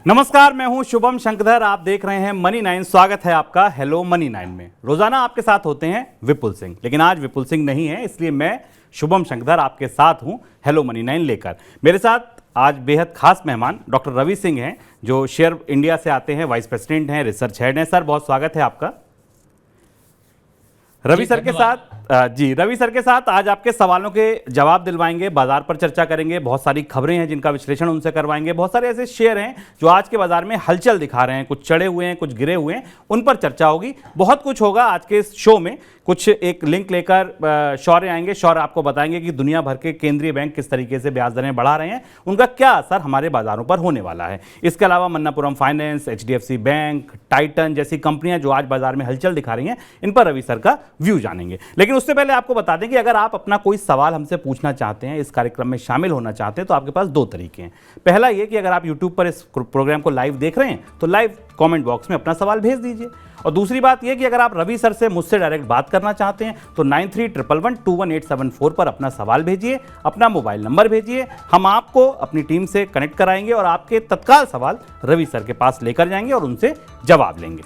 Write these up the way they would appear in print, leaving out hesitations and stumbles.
नमस्कार, मैं हूं शुभम शंकरधर। आप देख रहे हैं मनी 9। स्वागत है आपका हेलो मनी 9 में। रोजाना आपके साथ होते हैं विपुल सिंह, लेकिन आज विपुल सिंह नहीं है, इसलिए मैं शुभम शंकरधर आपके साथ हूं हेलो मनी 9 लेकर। मेरे साथ आज बेहद खास मेहमान डॉक्टर रवि सिंह हैं, जो शेयर इंडिया से आते हैं, वाइस प्रेसिडेंट हैं, रिसर्च हेड हैं। सर, बहुत स्वागत है आपका। रवि सर के साथ आज आपके सवालों के जवाब दिलवाएंगे, बाजार पर चर्चा करेंगे, बहुत सारी खबरें हैं जिनका विश्लेषण उनसे करवाएंगे, बहुत सारे ऐसे शेयर हैं जो आज के बाजार में हलचल दिखा रहे हैं, कुछ चढ़े हुए हैं, कुछ गिरे हुए हैं, उन पर चर्चा होगी। बहुत कुछ होगा आज के इस शो में। कुछ एक लिंक लेकर शौर्य आएंगे, शौर्य आपको बताएंगे कि दुनिया भर के केंद्रीय बैंक किस तरीके से ब्याज दरें बढ़ा रहे हैं, उनका क्या असर हमारे बाजारों पर होने वाला है। इसके अलावा Manappuram finance, HDFC bank, Titan जैसी कंपनियां जो आज बाजार में हलचल दिखा रही हैं, इन पर रवि सर का व्यू जानेंगे। लेकिन उससे पहले आपको बता दें कि अगर आप अपना कोई सवाल हमसे पूछना चाहते हैं, इस कार्यक्रम में शामिल होना चाहते हैं, तो आपके पास दो तरीके हैं। पहला ये कि अगर आप यूट्यूब पर इस प्रोग्राम को लाइव देख रहे हैं तो लाइव कमेंट बॉक्स में अपना सवाल भेज दीजिए। और दूसरी बात यह कि अगर आप रवि सर से मुझसे डायरेक्ट बात करना चाहते हैं तो 9311121874 पर अपना सवाल भेजिए, अपना मोबाइल नंबर भेजिए। हम आपको अपनी टीम से कनेक्ट कराएंगे और आपके तत्काल सवाल रवि सर के पास लेकर जाएंगे और उनसे जवाब लेंगे।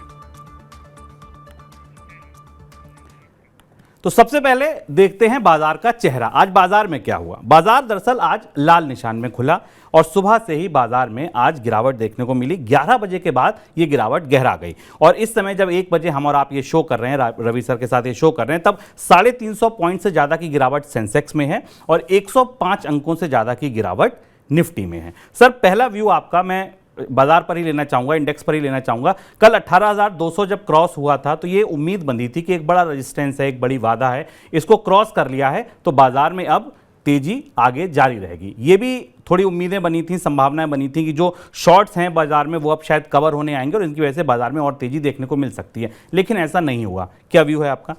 तो सबसे पहले देखते हैं बाजार का चेहरा। आज बाजार में क्या हुआ। बाजार दरअसल आज लाल निशान में खुला और सुबह से ही बाजार में आज गिरावट देखने को मिली। 11 बजे के बाद ये गिरावट गहरा गई और इस समय जब 1 बजे हम और आप ये शो कर रहे हैं, रवि सर के साथ ये शो कर रहे हैं, तब 350 पॉइंट से ज़्यादा की गिरावट सेंसेक्स में है और 105 अंकों से ज़्यादा की गिरावट निफ्टी में है। सर, पहला व्यू आपका मैं बाजार पर ही लेना चाहूंगा, इंडेक्स पर ही लेना चाहूंगा। कल 18,200 जब क्रॉस हुआ था तो ये उम्मीद बंधी थी कि एक बड़ा रेजिस्टेंस है, एक बड़ी वादा है, इसको क्रॉस कर लिया है तो बाजार में अब तेजी आगे जारी रहेगी। ये भी थोड़ी उम्मीदें बनी थी, संभावनाएं बनी थी कि जो शॉर्ट्स हैं बाजार में वो अब शायद कवर होने आएंगे और इनकी वजह से बाजार में और तेजी देखने को मिल सकती है, लेकिन ऐसा नहीं हुआ। क्या व्यू है आपका?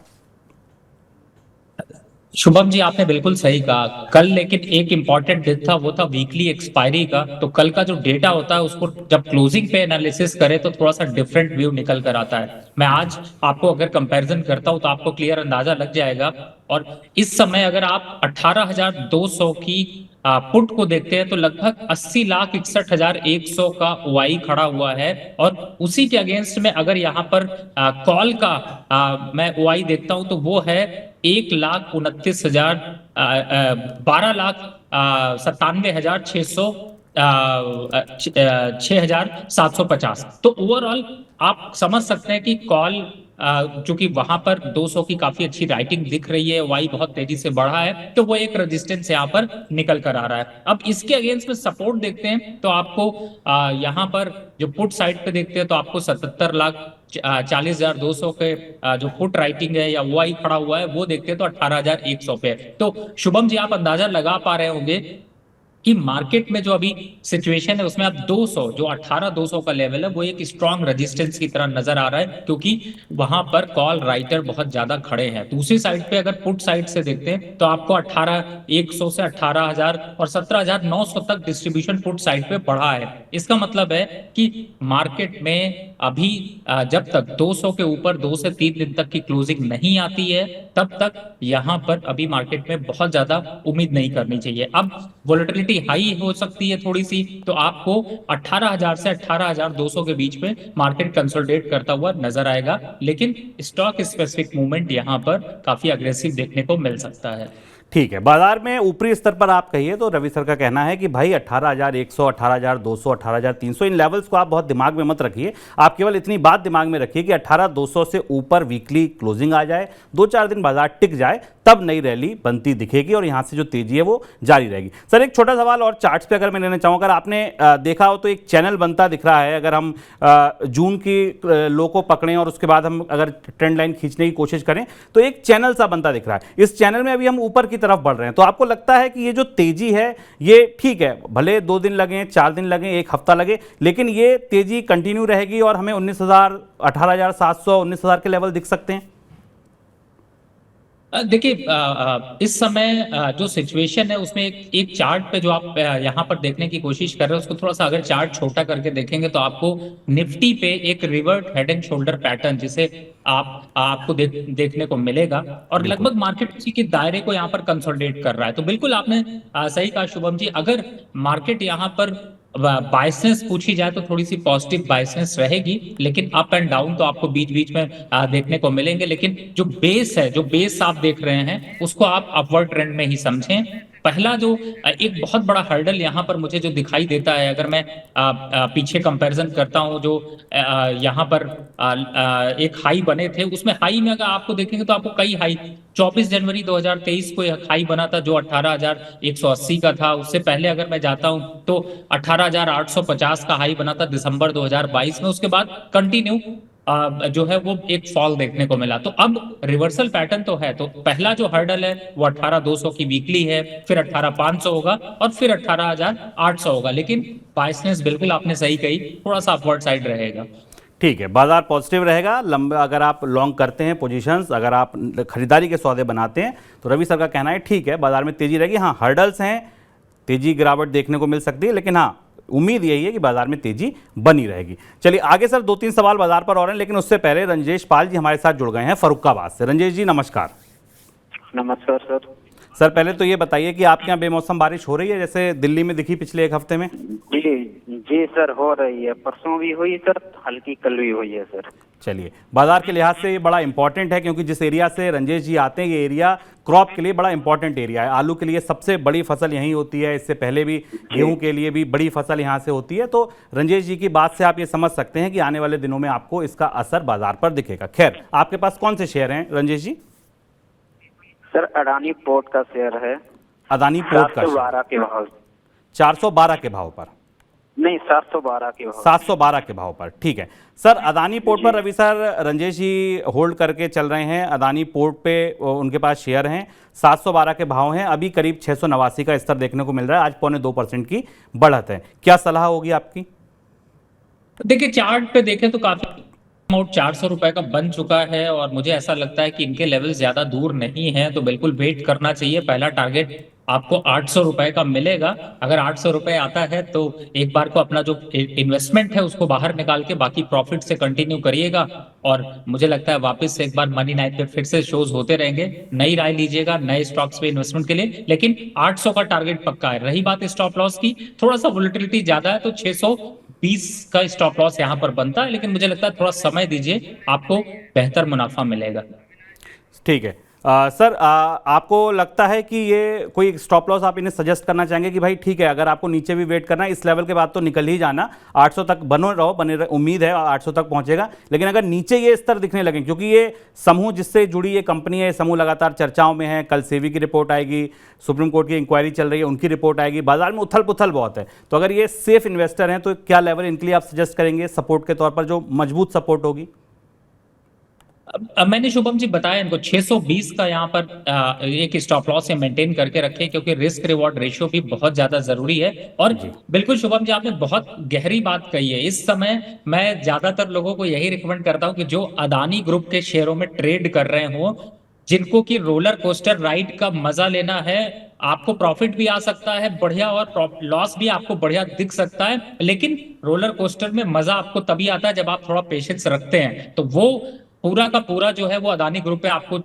शुभम जी, आपने बिल्कुल सही कहा। कल लेकिन एक इंपॉर्टेंट दिन था, वो था वीकली एक्सपायरी का। तो कल का जो डेटा होता है उसको जब क्लोजिंग पे एनालिसिस करें तो थोड़ा सा डिफरेंट व्यू निकल कर आता है। मैं आज आपको अगर कंपैरिजन करता हूं तो आपको क्लियर अंदाजा लग जाएगा। और इस समय अगर आप 18,200 की पुट को देखते हैं तो लगभग 80,61,100 का OI खड़ा हुआ है। और उसी के अगेंस्ट में अगर यहाँ पर कॉल का मैं OI देखता हूं तो वो है 1,29,000 12,97,600 6,750। तो ओवरऑल आप समझ सकते हैं कि कॉल चूंकि वहां पर 200 की काफी अच्छी राइटिंग दिख रही है, वाई बहुत तेजी से बढ़ा है, तो वो एक रेजिस्टेंस यहाँ पर निकल कर आ रहा है। अब इसके अगेंस्ट में सपोर्ट देखते हैं तो आपको यहाँ पर जो पुट साइड पे देखते हैं तो आपको 77,40,200 के जो पुट राइटिंग है या वाई खड़ा हुआ है वो देखते हैं तो 18,100 पे। तो शुभम जी, आप अंदाजा लगा पा रहे होंगे कि मार्केट में जो अभी सिचुएशन है उसमें अब 200 जो 18,200 का लेवल है वो एक स्ट्रॉन्ग रेजिस्टेंस की तरह नजर आ रहा है, क्योंकि वहां पर कॉल राइटर बहुत ज्यादा खड़े हैं। दूसरी साइड पे अगर पुट साइड से देखते हैं तो आपको 18,100 से 18,000 और 17,900 तक डिस्ट्रीब्यूशन पुट साइड पे बढ़ा है। इसका मतलब है कि मार्केट में अभी जब तक 200 के ऊपर 2 से 3 दिन तक की क्लोजिंग नहीं आती है तब तक यहां पर अभी मार्केट में बहुत ज्यादा उम्मीद नहीं करनी चाहिए। अब वोलेटिलिटी हाई हो सकती है थोड़ी सी, तो आपको 18,000 से 18,200 के बीच में मार्केट कंसोलिडेट करता हुआ नजर आएगा, लेकिन स्टॉक स्पेसिफिक मूवमेंट यहां पर काफी अग्रेसिव देखने को मिल सकता है। ठीक है, बाजार में ऊपरी स्तर पर आप कहिए तो रवि सर का कहना है कि भाई 18,100, 18,200, 18,300 इन लेवल्स को आप बहुत दिमाग में मत रखिए। आप केवल इतनी बात दिमाग में रखिए कि 18,200 से ऊपर वीकली क्लोजिंग आ जाए, 2-4 दिन बाजार टिक जाए, तब नई रैली बनती दिखेगी और यहां से जो तेजी है वो जारी रहेगी। सर, एक छोटा सवाल और चार्ट्स पे अगर मैं लेना चाहूँ, अगर आपने देखा हो तो एक चैनल बनता दिख रहा है। अगर हम जून की लो को पकड़ें और उसके बाद हम अगर ट्रेंड लाइन खींचने की कोशिश करें तो एक चैनल सा बनता दिख रहा है। इस चैनल में अभी हम ऊपर की तरफ बढ़ रहे हैं, तो आपको लगता है कि ये जो तेजी है ये ठीक है, भले 2 दिन लगे, 4 दिन लगे, 1 हफ्ता लगे, लेकिन ये तेजी कंटिन्यू रहेगी और हमें 19,000, 18,700, 19,000 के लेवल दिख सकते हैं? देखिए, इस समय जो सिचुएशन है उसमें एक चार्ट पे जो आप यहाँ पर देखने की कोशिश कर रहे हैं उसको थोड़ा सा अगर चार्ट छोटा करके देखेंगे तो आपको निफ्टी पे एक revert head and shoulder pattern जिसे आपको देखने को मिलेगा और लगभग मार्केट उसी के दायरे को यहाँ पर कंसोलिडेट कर रहा है। तो बिल्कुल आपने सही कहा शुभम जी, अगर मार्केट यहाँ पर बायसनेस पूछी जाए तो थोड़ी सी पॉजिटिव बायसनेस रहेगी, लेकिन अप एंड डाउन तो आपको बीच बीच में देखने को मिलेंगे। लेकिन जो बेस है, जो बेस आप देख रहे हैं, उसको आप अपवर्ड ट्रेंड में ही समझें। पहला जो एक बहुत बड़ा हर्डल यहाँ पर मुझे जो दिखाई देता है, अगर मैं पीछे कंपैरिजन करता हूँ, जो यहाँ पर एक हाई बने थे, उसमें हाई में अगर आपको देखेंगे तो आपको कई हाई, 24 जनवरी 2023 को एक हाई बना था जो 18,180 का था। उससे पहले अगर मैं जाता हूं तो 18,850 का हाई बना था दिसंबर 2022 में। उसके बाद कंटिन्यू जो है वो एक फॉल देखने को मिला। तो अब रिवर्सल पैटर्न तो है। तो पहला जो हर्डल है वो 18,200 की वीकली है, फिर 18,500 होगा और फिर 18,800 होगा। लेकिन बायसनेस बिल्कुल आपने सही कही, थोड़ा सा अपवर्ड साइड रहेगा। ठीक है, बाजार पॉजिटिव रहेगा। लंबा अगर आप लॉन्ग करते हैं पोजीशंस, अगर आप खरीदारी के सौदे बनाते हैं, तो रवि सर का कहना है ठीक है, बाजार में तेजी रहेगी। हाँ, हर्डल्स हैं, तेजी गिरावट देखने को मिल सकती है, लेकिन हाँ, उम्मीद यही है कि बाजार में तेजी बनी रहेगी। चलिए आगे सर, 2-3 सवाल बाजार पर और हैं, लेकिन उससे पहले रंजेश पाल जी हमारे साथ जुड़ गए हैं फर्रुखाबाद से। रंजेश जी नमस्कार। नमस्कार सर। सर पहले तो ये बताइए कि आपके यहाँ बेमौसम बारिश हो रही है, जैसे दिल्ली में दिखी पिछले एक हफ्ते में? जी जी सर, हो रही है। परसों भी हुई सर, हल्की कल भी हुई है सर। चलिए, बाजार के लिहाज से ये बड़ा इंपॉर्टेंट है, क्योंकि जिस एरिया से रंजेश जी आते हैं, ये एरिया क्रॉप के लिए बड़ा इंपॉर्टेंट एरिया है। आलू के लिए सबसे बड़ी फसल यहीं होती है, इससे पहले भी गेहूं के लिए भी बड़ी फसल यहाँ से होती है। तो रंजेश जी की बात से आप ये समझ सकते हैं कि आने वाले दिनों में आपको इसका असर बाजार पर दिखेगा। खैर, आपके पास कौन से शेयर हैं रंजेश जी? सर अडानी पोर्ट का शेयर है। अदानी पोर्ट का 712 के भाव। 412 के भाव पर? नहीं, 712 के भाव। 712 के भाव पर, ठीक है सर। अदानी पोर्ट पर रवि सर, रंजेश जी होल्ड करके चल रहे हैं। अदानी पोर्ट पे उनके पास शेयर हैं, 712 के भाव हैं। अभी करीब 689 का स्तर देखने को मिल रहा है। आज 0.25% की बढ़त है। क्या सलाह होगी आपकी? देखिए, चार्ट पे देखें तो काफी अमाउंट 400 रुपए का बन चुका है और मुझे ऐसा लगता है कि इनके लेवल ज्यादा दूर नहीं है, तो बिल्कुल वेट करना चाहिए। पहला टारगेट आपको 800 रुपए का मिलेगा। अगर 800 रुपए आता है तो एक बार को अपना जो इन्वेस्टमेंट है उसको बाहर निकाल के बाकी प्रॉफिट से कंटिन्यू करिएगा। और मुझे लगता है वापस से एक बार मनी नाइट पे फिर से शोज होते रहेंगे। नई राय लीजिएगा नए स्टॉक्स पे इन्वेस्टमेंट के लिए, लेकिन 800 का टारगेट पक्का है। रही बात स्टॉप लॉस की, थोड़ा सा वोलेटिलिटी ज्यादा है तो 620 का स्टॉप लॉस यहां पर बनता है, लेकिन मुझे लगता है थोड़ा समय दीजिए, आपको बेहतर मुनाफा मिलेगा। ठीक है सर, आपको लगता है कि ये कोई स्टॉप लॉस आप इन्हें सजेस्ट करना चाहेंगे कि भाई ठीक है, अगर आपको नीचे भी वेट करना है, इस लेवल के बाद तो निकल ही जाना, 800 तक बने रहो, उम्मीद है 800 तक पहुंचेगा। लेकिन अगर नीचे ये स्तर दिखने लगे, क्योंकि ये समूह जिससे जुड़ी ये कंपनी है, समूह लगातार चर्चाओं में है, कल सेबी की रिपोर्ट आएगी, सुप्रीम कोर्ट की इंक्वायरी चल रही है, उनकी रिपोर्ट आएगी, बाजार में उथल पुथल बहुत है। तो अगर ये सेफ इन्वेस्टर हैं तो क्या लेवल इनके लिए आप सजेस्ट करेंगे सपोर्ट के तौर पर, जो मजबूत सपोर्ट होगी? अब मैंने शुभम जी बताया इनको 620 का यहाँ पर एक स्टॉप लॉस से मेंटेन करके रखें, क्योंकि रिस्क रिवॉर्ड रेशियो भी बहुत ज्यादा जरूरी है। और बिल्कुल शुभम जी, आपने बहुत गहरी बात कही है। इस समय मैं ज्यादातर लोगों को यही रिकमेंड करता हूं कि जो अदानी ग्रुप के शेयरों में ट्रेड कर रहे हो, जिनको की रोलर कोस्टर राइड का मजा लेना है, आपको प्रॉफिट भी आ सकता है बढ़िया और लॉस भी आपको बढ़िया दिख सकता है, लेकिन रोलर कोस्टर में मजा आपको तभी आता है जब आप थोड़ा पेशेंस रखते हैं। तो वो पूरा का पूरा जो है वो अदानी ग्रुप पे आपको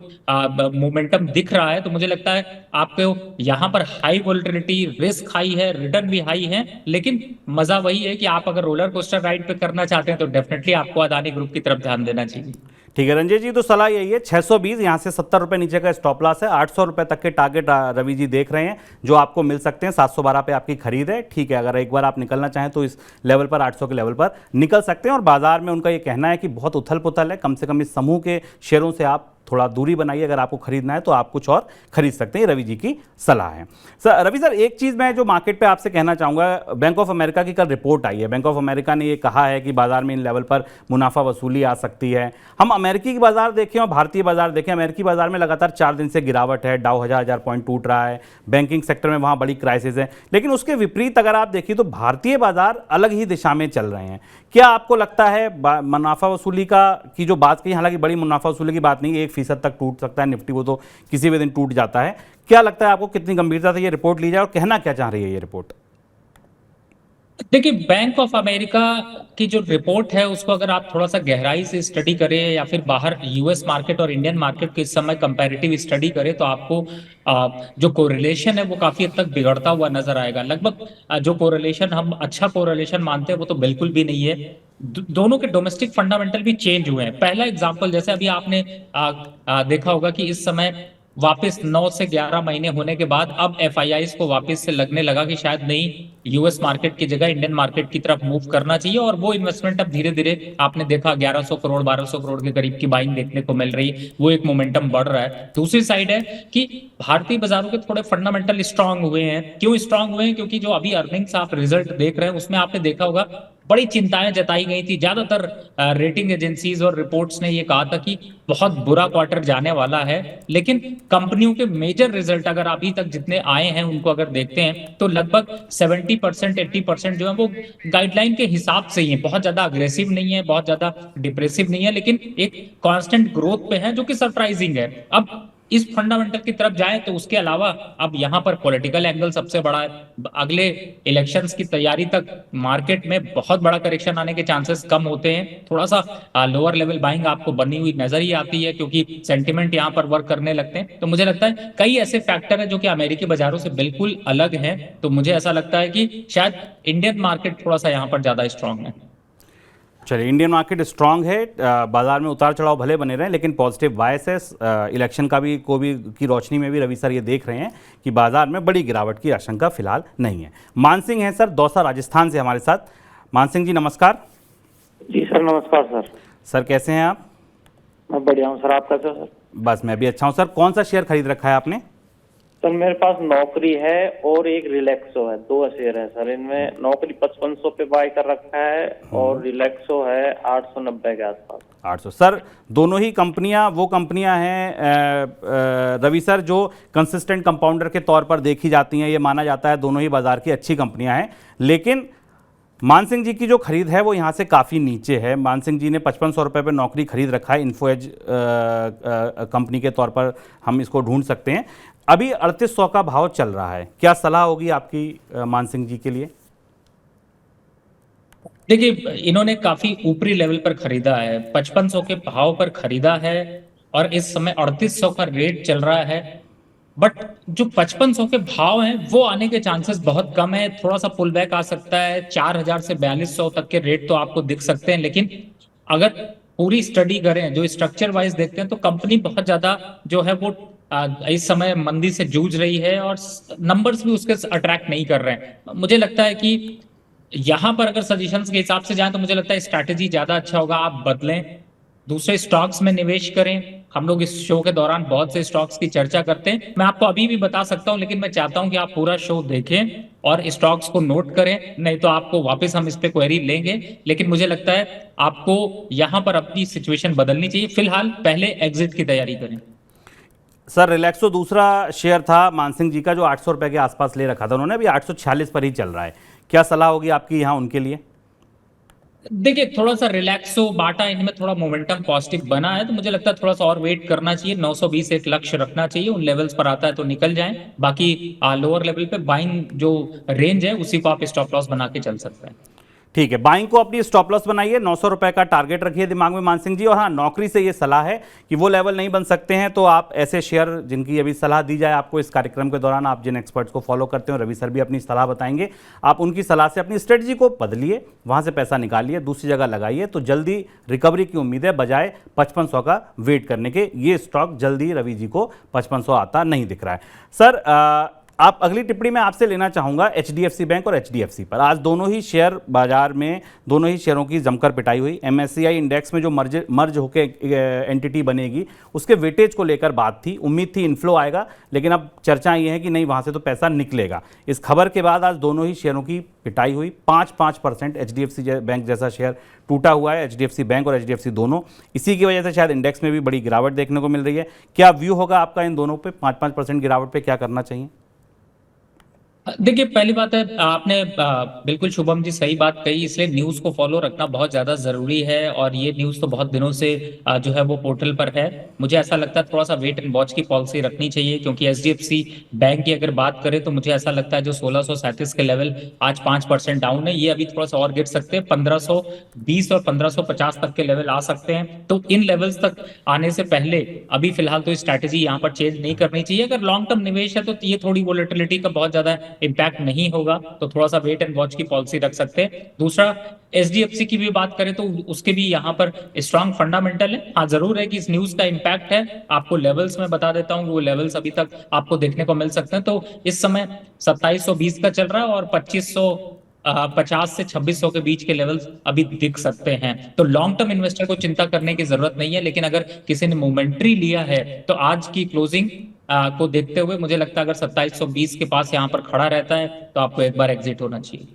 मोमेंटम दिख रहा है। तो मुझे लगता है आपको यहाँ पर हाई वोलेटिलिटी, रिस्क हाई है, रिटर्न भी हाई है, लेकिन मजा वही है कि आप अगर रोलर कोस्टर राइड पे करना चाहते हैं तो डेफिनेटली आपको अदानी ग्रुप की तरफ ध्यान देना चाहिए। ठीक है रंजीत जी, तो सलाह यही है, 620 यहाँ से 70 रुपये नीचे का स्टॉप लॉस है, 800 रुपये तक के टारगेट रवि जी देख रहे हैं जो आपको मिल सकते हैं। 712 पे आपकी खरीद है, ठीक है। अगर एक बार आप निकलना चाहें तो इस लेवल पर, 800 के लेवल पर निकल सकते हैं। और बाजार में उनका ये कहना है कि बहुत उथल पुथल है, कम से कम इस समूह के शेयरों से आप थोड़ा दूरी बनाइए। अगर आपको खरीदना है तो आप कुछ और खरीद सकते हैं, रवि जी की सलाह है। सर रवि सर, एक चीज़ मैं जो मार्केट पे आपसे कहना चाहूँगा, बैंक ऑफ अमेरिका की कल रिपोर्ट आई है। बैंक ऑफ अमेरिका ने ये कहा है कि बाजार में इन लेवल पर मुनाफा वसूली आ सकती है। हम अमेरिकी की बाजार देखें और भारतीय बाजार देखें, अमेरिकी बाजार में लगातार 4 दिन से गिरावट है, डाउ 1000 पॉइंट टूट रहा है, बैंकिंग सेक्टर में वहाँ बड़ी क्राइसिस है। लेकिन उसके विपरीत अगर आप देखिए तो भारतीय बाजार अलग ही दिशा में चल रहे हैं। क्या आपको लगता है मुनाफा वसूली की जो बात की, हालांकि बड़ी मुनाफा वसूली की बात नहीं, 1% तक टूट सकता है निफ्टी, वो तो किसी भी दिन टूट जाता है। क्या लगता है आपको कितनी गंभीरता से ये रिपोर्ट ली जाए और कहना क्या चाह रही है ये रिपोर्ट? देखिए, बैंक ऑफ अमेरिका की जो रिपोर्ट है उसको अगर आप थोड़ा सा गहराई से स्टडी करें या फिर बाहर यूएस मार्केट और इंडियन मार्केट के इस समय कंपैरेटिव स्टडी करें तो आपको जो कोरिलेशन है वो काफी हद तक बिगड़ता हुआ नजर आएगा। लगभग जो कोरिलेशन हम अच्छा कोरिलेशन मानते हैं वो तो बिल्कुल भी नहीं है। दोनों के डोमेस्टिक फंडामेंटल भी चेंज हुए हैं। पहला एग्जांपल, जैसे अभी आपने देखा होगा कि इस समय वापस 9 से 11 महीने होने के बाद अब एफआईआईज को वापस से लगने लगा कि शायद नहीं, यूएस मार्केट की जगह इंडियन मार्केट की तरफ मूव करना चाहिए, और वो इन्वेस्टमेंट अब धीरे धीरे आपने देखा 1100 करोड़ 1200 करोड़ के करीब की बाइंग देखने को मिल रही है। वो एक मोमेंटम बढ़ रहा है। दूसरी साइड है कि भारतीय बाजारों के थोड़े फंडामेंटल स्ट्रांग हुए हैं। क्यों स्ट्रांग हुए हैं? क्योंकि जो अभी अर्निंग्स आप रिजल्ट देख रहे हैं उसमें आपने देखा होगा बड़ी चिंताएं जताई गई थी। ज्यादातर रेटिंग एजेंसीज और रिपोर्ट्स ने ये कहा था कि बहुत बुरा क्वार्टर जाने वाला है, लेकिन कंपनियों के मेजर रिजल्ट अगर अभी तक जितने आए हैं उनको अगर देखते हैं तो लगभग 70% 80% जो है वो गाइडलाइन के हिसाब से ही है। बहुत ज्यादा अग्रेसिव नहीं है, बहुत ज्यादा डिप्रेसिव नहीं है, लेकिन एक कांस्टेंट ग्रोथ पे है जो कि सरप्राइजिंग है। अब इस फंडामेंटल की तरफ जाए तो उसके अलावा अब यहां पर पॉलिटिकल एंगल सबसे बड़ा है। अगले इलेक्शंस की तैयारी तक मार्केट में बहुत बड़ा करेक्शन आने के चांसेस कम होते हैं। थोड़ा सा लोअर लेवल बाइंग आपको बनी हुई नजर ही आती है क्योंकि सेंटिमेंट यहां पर वर्क करने लगते हैं। तो मुझे लगता है कई ऐसे फैक्टर है जो कि अमेरिकी बाजारों से बिल्कुल अलग है। तो मुझे ऐसा लगता है कि शायद इंडियन मार्केट थोड़ा सा यहां पर ज्यादा स्ट्रांग है। चलिए, इंडियन मार्केट स्ट्रांग है, बाजार में उतार चढ़ाव भले बने रहे लेकिन पॉजिटिव बायस है। इलेक्शन का भी की रोशनी में भी रवि सर ये देख रहे हैं कि बाजार में बड़ी गिरावट की आशंका फिलहाल नहीं है। मान सिंह हैं सर दौसा राजस्थान से हमारे साथ। मान सिंह जी नमस्कार। जी सर, नमस्कार सर। सर कैसे हैं आप? मैं बढ़िया हूँ सर, आप कैसे हो सर? बस मैं भी अच्छा हूँ। सर कौन सा शेयर खरीद रखा है आपने? सर मेरे पास नौकरी है और एक रिलैक्सो है, दो शेयर है सर। इनमें नौकरी 5500 पे बाय कर रखा है और रिलैक्सो है 890 के आसपास। 800। सर दोनों ही कंपनियां वो कंपनियां हैं रवि सर जो कंसिस्टेंट कंपाउंडर के तौर पर देखी जाती हैं। ये माना जाता है दोनों ही बाजार की अच्छी कंपनियां हैं, लेकिन मान सिंह जी की जो खरीद है वो यहाँ से काफ़ी नीचे है। मान सिंह जी ने 5500 रुपये पर नौकरी खरीद रखा है। इन्फो एज कंपनी के तौर पर हम इसको ढूंढ सकते हैं। अभी 3800 का भाव चल रहा है, क्या सलाह होगी आपकी मान सिंह जी के लिए? देखिए, इन्होंने काफी ऊपरी लेवल पर खरीदा है, 5500 के भाव पर खरीदा है और इस समय 3800 का रेट चल रहा है। बट जो 5500 के भाव हैं वो आने के चांसेस बहुत कम है। थोड़ा सा पुल बैक आ सकता है, 4000 से 4200 तक के रेट तो आपको दिख सकते हैं। लेकिन अगर पूरी स्टडी करें, जो स्ट्रक्चर वाइज देखते हैं, तो कंपनी बहुत ज्यादा जो है वो इस समय मंदी से जूझ रही है और नंबर्स भी उसके अट्रैक्ट नहीं कर रहे हैं। मुझे लगता है कि यहां पर अगर सजेशंस के हिसाब से जाएं तो मुझे लगता है स्ट्रैटेजी ज्यादा अच्छा होगा, आप बदलें, दूसरे स्टॉक्स में निवेश करें। हम लोग इस शो के दौरान बहुत से स्टॉक्स की चर्चा करते हैं, मैं आपको अभी भी बता सकता हूं, लेकिन मैं चाहता हूं कि आप पूरा शो देखें और स्टॉक्स को नोट करें, नहीं तो आपको वापस हम इस पे क्वेरी लेंगे। लेकिन मुझे लगता है आपको यहां पर अपनी सिचुएशन बदलनी चाहिए। फिलहाल पहले एग्जिट की तैयारी करें। सर रिलैक्सो दूसरा शेयर था मान सिंह जी का जो 800 रुपये के आसपास ले रखा था उन्होंने, अभी 846 पर ही चल रहा है। क्या सलाह होगी आपकी यहाँ उनके लिए? देखिए, थोड़ा सा रिलैक्सो बाटा इनमें थोड़ा मोमेंटम पॉजिटिव बना है, तो मुझे लगता है थोड़ा सा और वेट करना चाहिए। 920 एक लक्ष्य रखना चाहिए, उन लेवल्स पर आता है तो निकल जाएं। बाकी लोअर लेवल पे बाइंग जो रेंज है उसी को आप स्टॉप लॉस बना के चल सकते हैं। ठीक है, बाइंग को अपनी स्टॉप लॉस बनाइए, 900 रुपये का टारगेट रखिए दिमाग में मान सिंह जी। और हाँ, नौकरी से ये सलाह है कि वो लेवल नहीं बन सकते हैं तो आप ऐसे शेयर जिनकी अभी सलाह दी जाए आपको इस कार्यक्रम के दौरान, आप जिन एक्सपर्ट्स को फॉलो करते हो, रवि सर भी अपनी सलाह बताएंगे, आप उनकी सलाह से अपनी स्ट्रेटजी को बदलिए, वहाँ से पैसा निकालिए, दूसरी जगह लगाइए, तो जल्दी रिकवरी की उम्मीद है बजाय 5500 का वेट करने के। ये स्टॉक जल्दी रवि जी को 5500 आता नहीं दिख रहा है। सर आप अगली टिप्पणी में आपसे लेना चाहूँगा HDFC बैंक और HDFC पर। आज दोनों ही शेयर बाजार में, दोनों ही शेयरों की जमकर पिटाई हुई। MSCI इंडेक्स में जो मर्ज होकर एंटिटी बनेगी उसके वेटेज को लेकर बात थी, उम्मीद थी इनफ्लो आएगा, लेकिन अब चर्चा ये है कि नहीं, वहाँ से तो पैसा निकलेगा। इस खबर के बाद आज दोनों ही शेयरों की पिटाई हुई। 5% HDFC बैंक जैसा शेयर टूटा हुआ है, HDFC बैंक और HDFC दोनों। इसी की वजह से शायद इंडेक्स में भी बड़ी गिरावट देखने को मिल रही है। क्या व्यू होगा आपका इन दोनों पे? 5% गिरावट पे क्या करना चाहिए? देखिए, पहली बात है, आपने बिल्कुल शुभम जी सही बात कही, इसलिए न्यूज़ को फॉलो रखना बहुत ज़्यादा ज़रूरी है और ये न्यूज़ तो बहुत दिनों से जो है वो पोर्टल पर है। मुझे ऐसा लगता है थोड़ा सा वेट एंड वॉच की पॉलिसी रखनी चाहिए, क्योंकि एचडीएफसी बैंक की अगर बात करें तो मुझे ऐसा लगता है जो 1637 के लेवल आज 5% डाउन है, ये अभी थोड़ा सा और गिर सकते हैं, 1520 और 1550 तक के लेवल आ सकते हैं। तो इन लेवल्स तक आने से पहले अभी फिलहाल तो स्ट्रैटेजी यहाँ पर चेंज नहीं करनी चाहिए। अगर लॉन्ग टर्म निवेश है तो ये थोड़ी वोलेटिलिटी का बहुत ज्यादा इम्पैक्ट नहीं होगा, तो थोड़ा सा वेट एंड वॉच की पॉलिसी रख सकते हैं। दूसरा, एचडीएफसी की भी बात करें तो उसके भी यहाँ पर स्ट्रांग फंडामेंटल है। हाँ, जरूर है कि इस न्यूज का इम्पैक्ट है, आपको लेवल्स में बता देता हूँ, वो लेवल्स अभी तक आपको देखने को मिल सकते हैं। तो इस समय 2720 का चल रहा है और 2550 से 2600 के बीच के लेवल्स अभी दिख सकते हैं। तो लॉन्ग टर्म इन्वेस्टर को चिंता करने की जरूरत नहीं है, लेकिन अगर किसी ने मोमेंट्री लिया है तो आज की क्लोजिंग को देखते हुए मुझे लगता है अगर 2720 के पास यहाँ पर खड़ा रहता है तो आपको एक बार एग्जिट होना चाहिए।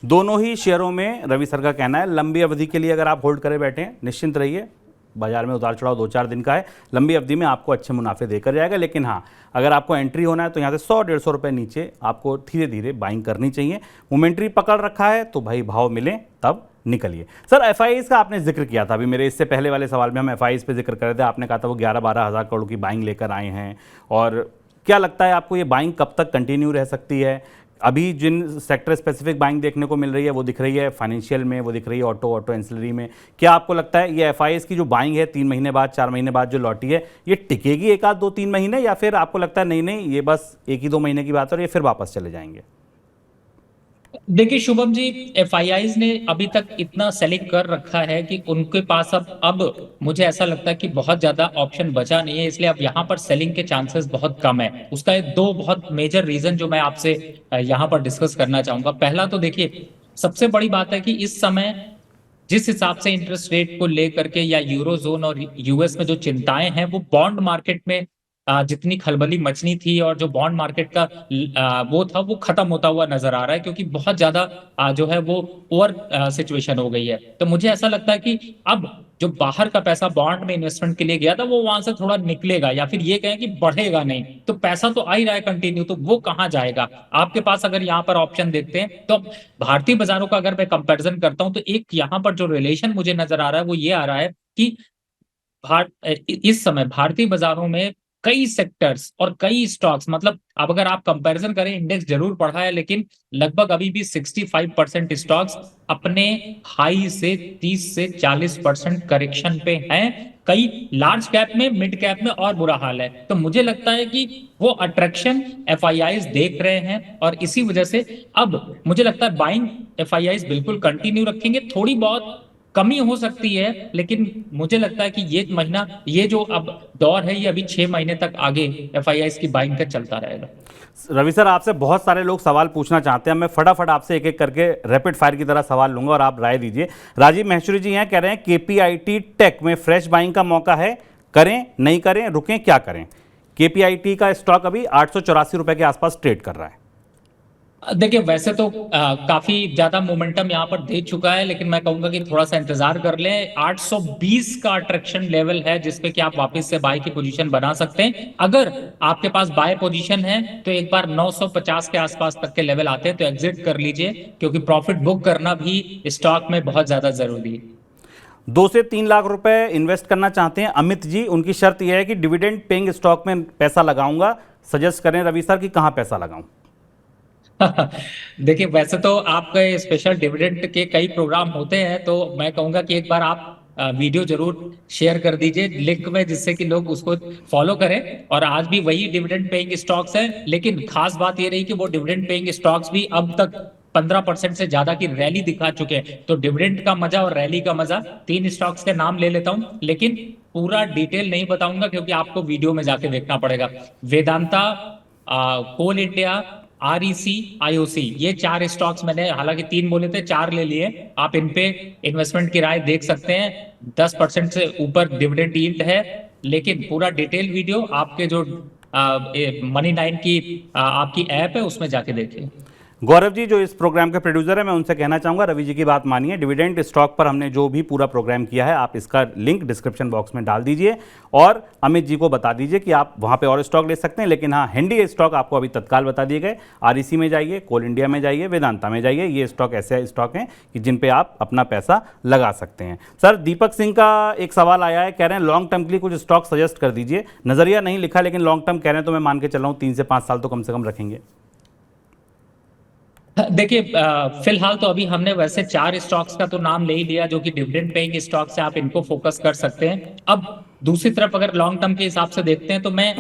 दोनों ही शेयरों में रवि सर का कहना है लंबी अवधि के लिए अगर आप होल्ड करे बैठे हैं निश्चिंत रहिए, बाजार में उतार चढ़ाव 2-4 दिन का है, लंबी अवधि में आपको अच्छे मुनाफे देकर जाएगा। लेकिन हाँ, अगर आपको एंट्री होना है तो यहाँ से 100-150 रुपये नीचे आपको धीरे धीरे बाइंग करनी चाहिए। मोमेंट्री पकड़ रखा है तो भाई भाव मिले तब निकलिए। सर, एफआईआईज का आपने जिक्र किया था, अभी मेरे इससे पहले वाले सवाल में हम एफआईआईज पे जिक्र कर रहे थे, आपने कहा था वो 11-12 हज़ार करोड़ की बाइंग लेकर आए हैं, और क्या लगता है आपको ये बाइंग कब तक कंटिन्यू रह सकती है? अभी जिन सेक्टर स्पेसिफिक बाइंग देखने को मिल रही है वो दिख रही है फाइनेंशियल में, वो दिख रही है ऑटो एंसिलरी में, क्या आपको लगता है ये एफआईआईज की जो बाइंग है 3 महीने बाद 4 महीने बाद जो लौटी है ये टिकेगी 1-2-3 महीने, या फिर आपको लगता है नहीं ये बस 1-2 महीने की बात है और ये फिर वापस चले जाएंगे? देखिए शुभम जी, एफआईआईज ने अभी तक इतना सेलिंग कर रखा है कि उनके पास अब मुझे ऐसा लगता है कि बहुत ज्यादा ऑप्शन बचा नहीं है, इसलिए अब यहाँ पर सेलिंग के चांसेस बहुत कम है। उसका एक दो बहुत मेजर रीजन जो मैं आपसे यहाँ पर डिस्कस करना चाहूंगा। पहला तो देखिए, सबसे बड़ी बात है कि इस समय जिस हिसाब से इंटरेस्ट रेट को लेकर के या यूरोजोन और यूएस में जो चिंताएं हैं, वो बॉन्ड मार्केट में जितनी खलबली मचनी थी और जो बॉन्ड मार्केट का वो था वो खत्म होता हुआ नजर आ रहा है, क्योंकि बहुत ज्यादा जो है वो ओवर सिचुएशन हो गई है। तो मुझे ऐसा लगता है कि अब जो बाहर का पैसा बॉन्ड में इन्वेस्टमेंट के लिए गया था वो वहां से थोड़ा निकलेगा, या फिर ये कहें कि बढ़ेगा नहीं। तो पैसा तो आ ही रहा है कंटिन्यू, तो वो कहाँ जाएगा? आपके पास अगर यहाँ पर ऑप्शन देखते हैं तो भारतीय बाजारों का अगर मैं कंपेरिजन करता हूं तो एक यहाँ पर जो रिलेशन मुझे नजर आ रहा है वो ये आ रहा है कि इस समय भारतीय बाजारों में कई सेक्टर्स और कई स्टॉक्स, मतलब अब अगर आप कंपैरिजन करें, इंडेक्स जरूर बढ़ा है लेकिन लगभग अभी भी 65% स्टॉक्स अपने हाई से 30 से 40% करेक्शन पे हैं। कई लार्ज कैप में, मिड कैप में और बुरा हाल है। तो मुझे लगता है कि वो अट्रैक्शन एफआईआईज देख रहे हैं और इसी वजह से अब मुझे लगता है बाइंग एफआईआईज बिल्कुल कंटिन्यू रखेंगे। थोड़ी बहुत कमी हो सकती है, लेकिन मुझे लगता है कि ये महीना, ये जो अब दौर है, ये अभी 6 महीने तक आगे एफआईआईज की बाइंग का चलता रहेगा। रवि सर, आपसे बहुत सारे लोग सवाल पूछना चाहते हैं, मैं फटाफट आपसे एक एक करके रैपिड फायर की तरह सवाल लूंगा और आप राय दीजिए। राजीव महेश्वरी जी हैं, कह रहे हैं केपीआईटी टेक में फ्रेश बाइंग का मौका है, करें नहीं करें, रुकें, क्या करें? केपीआईटी का स्टॉक अभी 884 रुपए के आसपास ट्रेड कर रहा है। देखिए, वैसे तो काफी ज्यादा मोमेंटम यहाँ पर दे चुका है, लेकिन मैं कहूंगा कि थोड़ा सा इंतजार कर लें। 820 का अट्रैक्शन लेवल है जिसपे कि आप वापस से बाय की पोजीशन बना सकते हैं। अगर आपके पास बाय पोजीशन है तो एक बार 950 के आसपास तक के लेवल आते हैं तो एग्जिट कर लीजिए, क्योंकि प्रॉफिट बुक करना भी स्टॉक में बहुत ज्यादा जरूरी है। 2 से 3 लाख रुपए इन्वेस्ट करना चाहते हैं अमित जी, उनकी शर्त यह है कि डिविडेंड पेइंग स्टॉक में पैसा लगाऊंगा, सजेस्ट करें रवि सर कि कहां पैसा लगाऊं? देखिए, वैसे तो आपके स्पेशल डिविडेंड के कई प्रोग्राम होते हैं, तो मैं कहूंगा कि एक बार आप वीडियो जरूर शेयर कर दीजिए लिंक में, जिससे कि लोग उसको फॉलो करें। और आज भी वही डिविडेंड पेइंग स्टॉक्स हैं, लेकिन खास बात ये रही कि वो डिविडेंड पेइंग स्टॉक्स भी अब तक 15% से ज्यादा की रैली दिखा चुके हैं। तो डिविडेंड का मजा और रैली का मजा, 3 स्टॉक्स के नाम ले लेता हूं, लेकिन पूरा डिटेल नहीं बताऊंगा क्योंकि आपको वीडियो में जाके देखना पड़ेगा। वेदांता, कोल इंडिया, आरईसी, आईओसी, ये 4 स्टॉक्स मैंने, हालांकि 3 बोले थे, 4 ले लिए। आप इन पे इन्वेस्टमेंट की राय देख सकते हैं। 10% से ऊपर डिविडेंड यील्ड है, लेकिन पूरा डिटेल वीडियो आपके जो मनी 9 की आपकी ऐप है उसमें जाके देखिए। गौरव जी जो इस प्रोग्राम के प्रोड्यूसर है, मैं उनसे कहना चाहूँगा रवि जी की बात मानिए। डिविडेंड स्टॉक पर हमने जो भी पूरा प्रोग्राम किया है, आप इसका लिंक डिस्क्रिप्शन बॉक्स में डाल दीजिए और अमित जी को बता दीजिए कि आप वहाँ पे और स्टॉक ले सकते हैं। लेकिन हाँ, हैंडी स्टॉक आपको अभी तत्काल बता दिए गए। आरईसी में जाइए, कोल इंडिया में जाइए, वेदांता में जाइए। ये स्टॉक ऐसे स्टॉक हैं कि जिन पे आप अपना पैसा लगा सकते हैं। सर, दीपक सिंह का एक सवाल आया है, कह रहे हैं लॉन्ग टर्म के लिए कुछ स्टॉक सजेस्ट कर दीजिए। नजरिया नहीं लिखा, लेकिन लॉन्ग टर्म कह रहे हैं, तो मैं मान के चल रहा हूँ 3 से 5 साल तो कम से कम रखेंगे। देखिए, फिलहाल तो अभी हमने वैसे 4 स्टॉक्स का तो नाम ले ही लिया जो कि डिविडेंड पेइंग स्टॉक्स है, आप इनको फोकस कर सकते हैं। अब दूसरी तरफ अगर लॉन्ग टर्म के हिसाब से देखते हैं तो मैं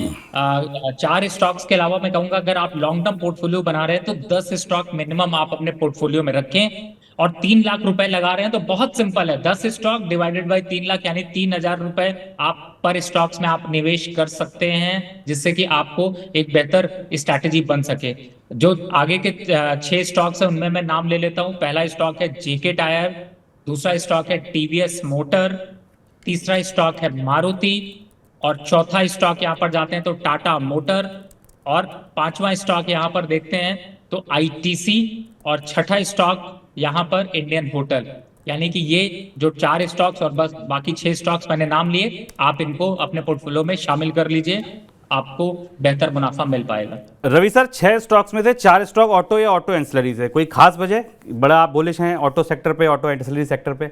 4 स्टॉक्स के अलावा मैं कहूंगा अगर आप लॉन्ग टर्म पोर्टफोलियो बना रहे हैं तो 10 स्टॉक मिनिमम आप अपने पोर्टफोलियो में रखें। और 3 लाख रुपए लगा रहे हैं तो बहुत सिंपल है, 10 स्टॉक डिवाइडेड बाय 3 लाख यानी 3,000 रुपए आप पर स्टॉक्स में आप निवेश कर सकते हैं, जिससे कि आपको एक बेहतर स्ट्रैटेजी बन सके। जो आगे के 6 स्टॉक्स है उनमें मैं नाम ले लेता हूं। पहला स्टॉक है जेके टायर, दूसरा स्टॉक है टीवीएस मोटर, तीसरा स्टॉक है मारुति और चौथा स्टॉक यहां पर जाते हैं तो टाटा मोटर और 5वां स्टॉक यहां पर देखते हैं तो आईटीसी और छठा स्टॉक यहां पर इंडियन होटल। यानी कि ये जो 4 स्टॉक्स और बस बाकी 6 स्टॉक्स मैंने नाम लिए, आप इनको अपने पोर्टफोलियो में शामिल कर लीजिए, आपको बेहतर मुनाफा मिल पाएगा। रवि सर, 6 स्टॉक्स में से 4 स्टॉक ऑटो या ऑटो एंसिलरीज है, कोई खास वजह? बड़ा आप बुलिश हैं ऑटो सेक्टर पे, ऑटो एंसिलरी सेक्टर पे?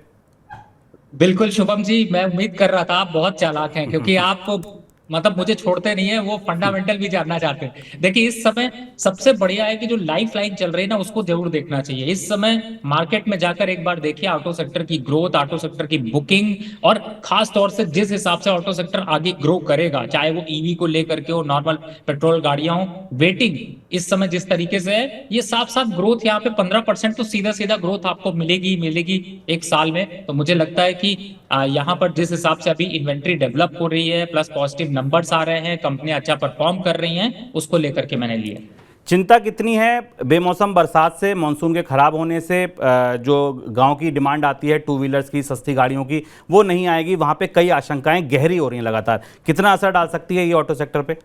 बिल्कुल शुभम जी, मैं उम्मीद कर रहा था, आप बहुत चालाक हैं क्योंकि आप मतलब मुझे छोड़ते नहीं है, वो फंडामेंटल भी जानना चाहते हैं। देखिए, इस समय सबसे बढ़िया है कि जो लाइफ लाइन चल रही है ना उसको जरूर देखना चाहिए। इस समय मार्केट में जाकर एक बार देखिए ऑटो सेक्टर की ग्रोथ, ऑटो सेक्टर की बुकिंग और खास तौर से जिस हिसाब से ऑटो सेक्टर आगे ग्रो करेगा, चाहे वो ईवी को लेकर के हो, नॉर्मल पेट्रोल गाड़ियां हो, वेटिंग इस समय जिस तरीके से है, ये साफ साफ ग्रोथ यहाँ पे 15% तो सीधा सीधा ग्रोथ आपको मिलेगी एक साल में। तो मुझे लगता है कि यहाँ पर जिस हिसाब से अभी इन्वेंट्री डेवलप हो रही है प्लस पॉजिटिव नंबर्स आ रहे हैं, कंपनियां अच्छा परफॉर्म कर रही हैं, उसको लेकर के मैंने लिया। चिंता कितनी है बेमौसम बरसात से, मानसून के खराब होने से? जो गांव की डिमांड आती है टू व्हीलर्स की, सस्ती गाड़ियों की, वो नहीं आएगी। वहां पे कई आशंकाएं गहरी हो रही हैं लगातार। कितना असर डाल सकती है ये ऑटो सेक्टर पे?